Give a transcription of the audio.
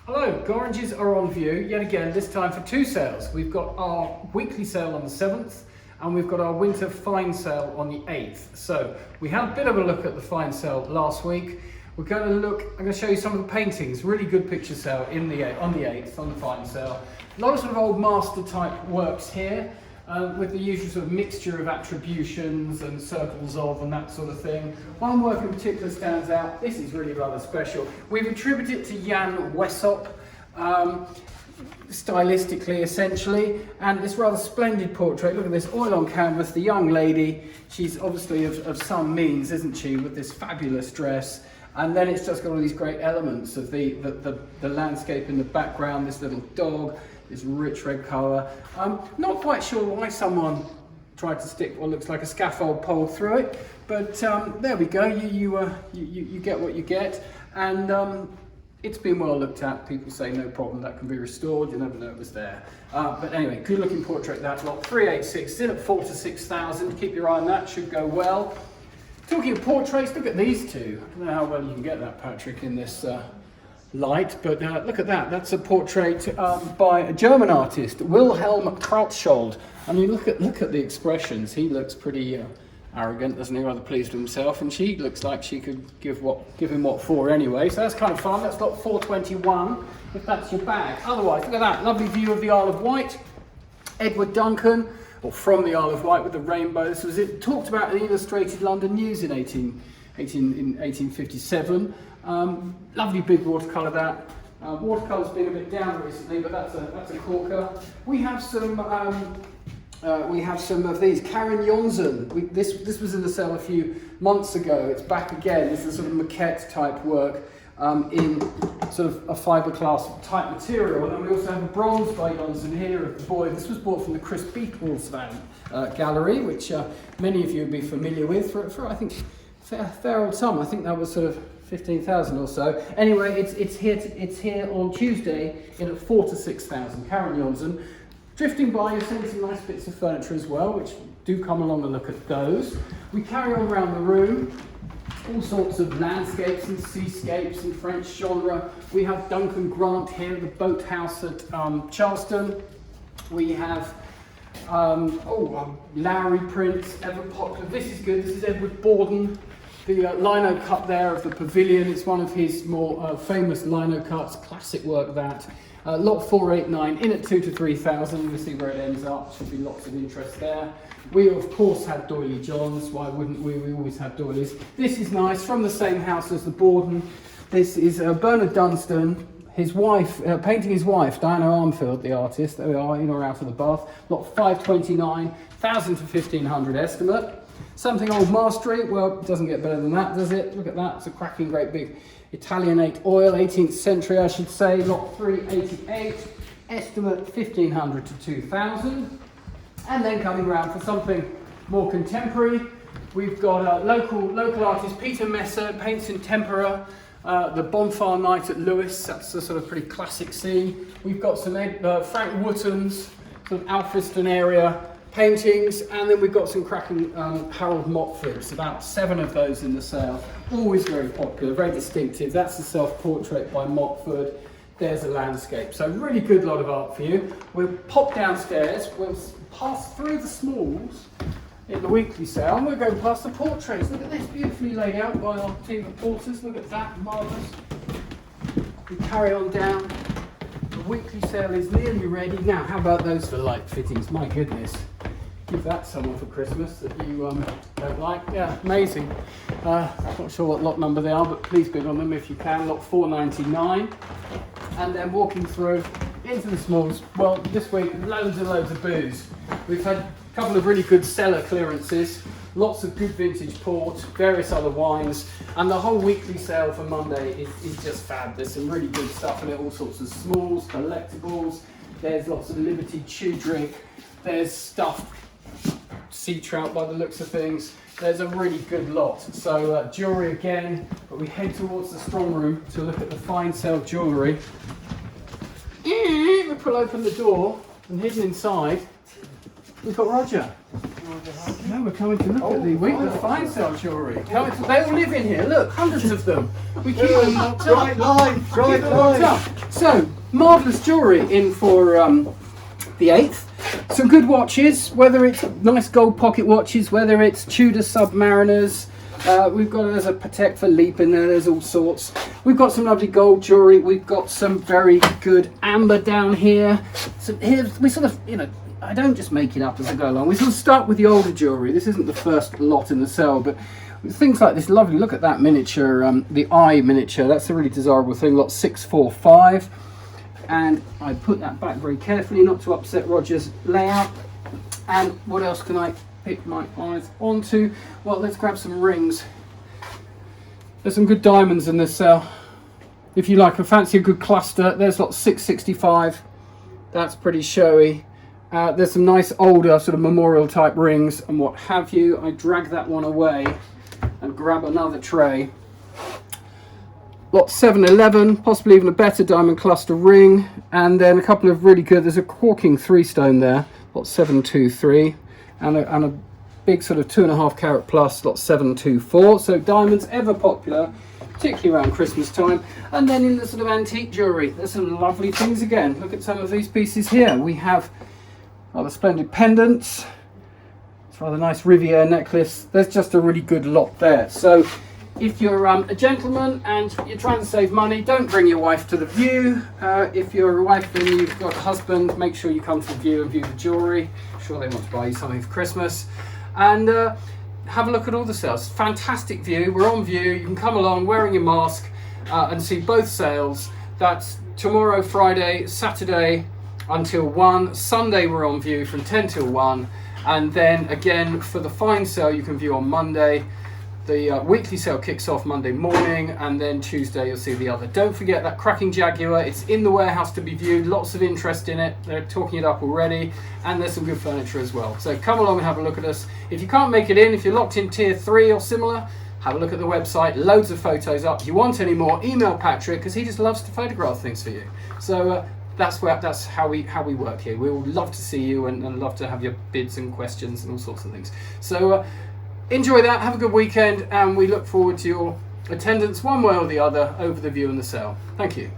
Hello, Gorringes are on view yet again, this time for two sales. We've got our weekly sale on the 7th and we've got our winter fine sale on the 8th. So we had a bit of a look at the fine sale last week. I'm going to show you some of the paintings, really good picture sale on the 8th, on the fine sale. A lot of sort of old master type works here. With the usual sort of mixture of attributions and circles of and that sort of thing. One work in particular stands out. This is really rather special. We've attributed it to Jan Wessop, stylistically essentially, and this rather splendid portrait. Look at this, oil on canvas, the young lady. She's obviously of some means, isn't she, with this fabulous dress. And then it's just got all these great elements of the landscape in the background, this little dog, this rich red colour. Not quite sure why someone tried to stick what looks like a scaffold pole through it, but there we go. You get what you get, and it's been well looked at. People say no problem, that can be restored. You never know it was there. But anyway, good looking portrait. That lot 386, still at 4 to 6,000. Keep your eye on that, should go well. Talking of portraits, look at these two. I don't know how well you can get that, Patrick, in this light, but look at that. That's a portrait by a German artist, Wilhelm Krautschold. I mean, look at the expressions. He looks pretty arrogant, doesn't he? Rather pleased with himself, and she looks like she could give him what for anyway. So that's kind of fun. That's lot 421, if that's your bag. Otherwise, look at that lovely view of the Isle of Wight. Edward Duncan, or from the Isle of Wight with the rainbow. This was it talked about in the Illustrated London News in 1857. Lovely big watercolour that. Watercolour's been a bit down recently, but that's a corker. We have some of these. Karen Jonsen. This was in the sale a few months ago. It's back again. This is sort of maquette type work in sort of a fiberglass type material. And then we also have a bronze by Jonsen here of the boy. This was bought from the Chris Beatlesvan gallery, which many of you will be familiar with for I think fair old sum. I think that was sort of 15,000 or so. Anyway, it's here on Tuesday in at 4 to 6,000. Karen Jonsen. Drifting by, you're seeing some nice bits of furniture as well, which do come along and look at those. We carry on around the room, all sorts of landscapes and seascapes and French genre. We have Duncan Grant here, the boathouse at Charleston. We have Lowry prints, ever popular. This is good. This is Edward Borden. The lino cut there of the pavilion. It's one of his more famous lino cuts, classic work that. Lot 489 in at 2 to 3,000. We'll see where it ends up. Should be lots of interest there. We of course had Doyley Johns. Why wouldn't we? We always have doilies. This is nice, from the same house as the Borden. This is Bernard Dunstan, his wife, painting his wife, Diana Armfield, the artist. There we are, in or out of the bath. Lot 529, 1,000 to 1,500 estimate. Something old mastery, well, it doesn't get better than that, does it? Look at that, it's a cracking great big Italianate oil, 18th century I should say, lot 388, estimate 1,500 to 2,000. And then coming round for something more contemporary, we've got local artist Peter Messer, paints in tempera, the bonfire night at Lewis, that's a sort of pretty classic scene. We've got some Frank Wotton's sort of Alfriston area paintings, and then we've got some cracking Harold Mockfords, about 7 of those in the sale. Always very popular, very distinctive. That's the self-portrait by Mockford. There's a landscape. So really good lot of art for you. We'll pop downstairs, we'll pass through the smalls in the weekly sale, and we'll go past the portraits. Look at this, beautifully laid out by our team of porters. Look at that, marvellous. We carry on down. The weekly sale is nearly ready. Now, how about those for light fittings? My goodness. Give that someone for Christmas that you don't like. Yeah, amazing. Not sure what lot number they are, but please bid on them if you can. Lot 499. And then walking through into the smalls. Well, this week, loads and loads of booze. We've had a couple of really good cellar clearances. Lots of good vintage port, various other wines, and the whole weekly sale for Monday is just fab. There's some really good stuff in it, all sorts of smalls, collectibles. There's lots of Liberty Chew Drink. There's stuffed sea trout by the looks of things. There's a really good lot. So jewellery again, but we head towards the strong room to look at the fine sale jewellery. We pull open the door, and hidden inside, we've got Roger. Now we're coming to look at the week of fine sale jewellery. They all live in here, look, hundreds of them. We keep them locked up. So, marvellous jewellery in for the 8th. Some good watches, whether it's nice gold pocket watches, whether it's Tudor Submariners. We've got, there's a Patek Philippe in there, there's all sorts. We've got some lovely gold jewellery. We've got some very good amber down here. So here, we sort of, you know, I don't just make it up as I go along. We sort of start with the older jewellery. This isn't the first lot in the sale, but things like this lovely, look at that miniature, the eye miniature. That's a really desirable thing, lot 645. And I put that back very carefully, not to upset Roger's layout. And what else can I pick my eyes onto? Well, let's grab some rings. There's some good diamonds in this sale. If you like a fancy a good cluster, there's lot 665. That's pretty showy. There's some nice older sort of memorial type rings and what have you. I drag that one away and grab another tray. Lot 711, possibly even a better diamond cluster ring, and then a couple of really good, there's a corking 3-stone there, lot 723, and a big sort of 2.5 carat plus, lot 724. So diamonds ever popular, particularly around Christmas time. And then in the sort of antique jewellery, there's some lovely things again. Look at some of these pieces here. We have rather splendid pendants. It's rather nice Riviere necklace. There's just a really good lot there. So if you're a gentleman and you're trying to save money, don't bring your wife to the view. If you're a wife and you've got a husband, make sure you come to the view and view the jewellery. I'm sure they want to buy you something for Christmas. And have a look at all the sales. Fantastic view. We're on view. You can come along wearing your mask and see both sales. That's tomorrow, Friday, Saturday until 1. Sunday we're on view from 10 till 1. And then again for the fine sale you can view on Monday. The weekly sale kicks off Monday morning, and then Tuesday you'll see the other. Don't forget that cracking Jaguar. It's in the warehouse to be viewed. Lots of interest in it. They're talking it up already, and there's some good furniture as well. So come along and have a look at us. If you can't make it in, if you're locked in tier 3 or similar, have a look at the website. Loads of photos up. If you want any more, email Patrick, because he just loves to photograph things for you. So that's how we work here. We would love to see you and love to have your bids and questions and all sorts of things. So enjoy that, have a good weekend, and we look forward to your attendance one way or the other over the view and the sale. Thank you.